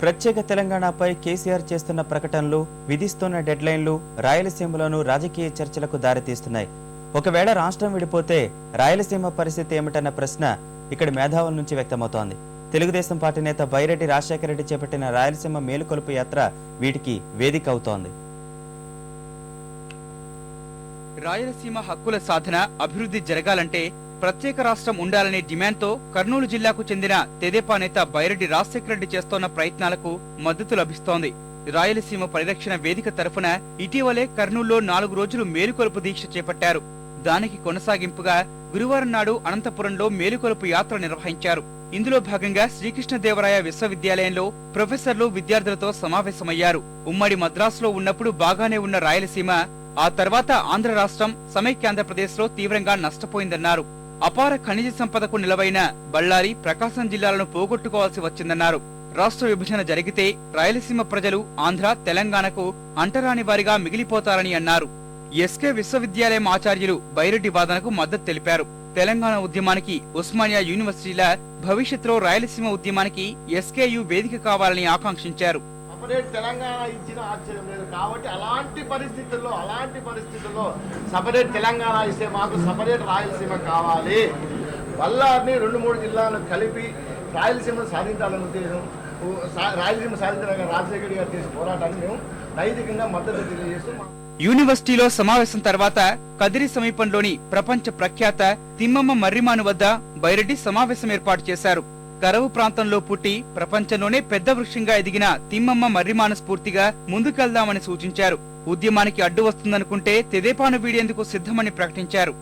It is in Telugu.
ప్రత్యేక తెలంగాణపై కేసీఆర్ చేస్తున్న ప్రకటనలు, విధిస్తున్న డెడ్లైన్లు రాయలసీమలోనూ రాజకీయ చర్చలకు దారితీస్తున్నాయి. ఒకవేళ రాష్ట్రం విడిపోతే రాయలసీమ పరిస్థితి ఏమిటన్న ప్రశ్న ఇక్కడి మేధావుల నుంచి వ్యక్తమవుతోంది. తెలుగుదేశం పార్టీ నేత బైరెడ్డి రాజశేఖర రెడ్డి చేపట్టిన రాయలసీమ మేలుకొలుపు యాత్ర వీటికి వేదిక అవుతోంది. రాయలసీమ హక్కుల సాధన, అభివృద్ధి జరగాలంటే ప్రత్యేక రాష్ట్రం ఉండాలనే డిమాండ్తో కర్నూలు జిల్లాకు చెందిన తెదేపా నేత బైరెడ్డి రాజశేఖర రెడ్డి చేస్తోన్న ప్రయత్నాలకు మద్దతు లభిస్తోంది. రాయలసీమ పరిరక్షణ వేదిక తరఫున ఇటీవలే కర్నూలులో 4 రోజులు మేలుకొలుపు దీక్ష చేపట్టారు. దానికి కొనసాగింపుగా గురువారం నాడు అనంతపురంలో మేలుకొలుపు యాత్ర నిర్వహించారు. ఇందులో భాగంగా శ్రీకృష్ణదేవరాయ విశ్వవిద్యాలయంలో ప్రొఫెసర్లు విద్యార్థులతో సమావేశమయ్యారు. ఉమ్మడి మద్రాసులో ఉన్నప్పుడు బాగానే ఉన్న రాయలసీమ ఆ తర్వాత ఆంధ్ర రాష్ట్రం సమైక్యాంధ్రప్రదేశ్లో తీవ్రంగా నష్టపోయిందన్నారు. అపార ఖనిజ సంపదకు నిలవైన బళ్ళారి, ప్రకాశం జిల్లాలను పోగొట్టుకోవాల్సి వచ్చిందన్నారు. రాష్ట్ర విభజన జరిగితే రాయలసీమ ప్రజలు ఆంధ్ర, తెలంగాణకు అంటరాని వారిగా మిగిలిపోతారని అన్నారు. ఎస్కే విశ్వవిద్యాలయం ఆచార్యులు బైరెడ్డి వాదనకు మద్దతు తెలిపారు. తెలంగాణ ఉద్యమానికి ఉస్మానియా యూనివర్సిటీల, భవిష్యత్తులో రాయలసీమ ఉద్యమానికి ఎస్కేయు వేదిక కావాలని ఆకాంక్షించారు. తెలంగాణ ఇచ్చిన ఆశ్చర్యం లేదు కాబట్టి అలాంటి పరిస్థితుల్లో సపరేట్ తెలంగాణ ఇస్తే మాకు సపరేట్ రాయలసీమ కావాలి. బళ్ళారిని 2-3 జిల్లాలను కలిపి రాయలసీమను సాధించాలని ఉద్దేశం. రాయలసీమ సాధించడానికి రాజశేఖర్ గారు చేసే పోరాటాన్ని మేము నైతికంగా మద్దతు తెలియజేస్తూ యూనివర్సిటీలో సమావేశం తర్వాత కదిరి సమీపంలోని ప్రపంచ ప్రఖ్యాత తిమ్మమ్మ మర్రిమాను వద్ద బైరెడ్డి సమావేశం ఏర్పాటు చేశారు. కరవు ప్రాంతంలో పుట్టి ప్రపంచంలోనే పెద్ద వృక్షంగా ఎదిగిన తిమ్మమ్మ మర్రిమాను స్ఫూర్తిగా ముందుకెళ్దామని సూచించారు. ఉద్యమానికి అడ్డు వస్తుందనుకుంటే తెదేపాను వీడేందుకు సిద్ధమని ప్రకటించారు.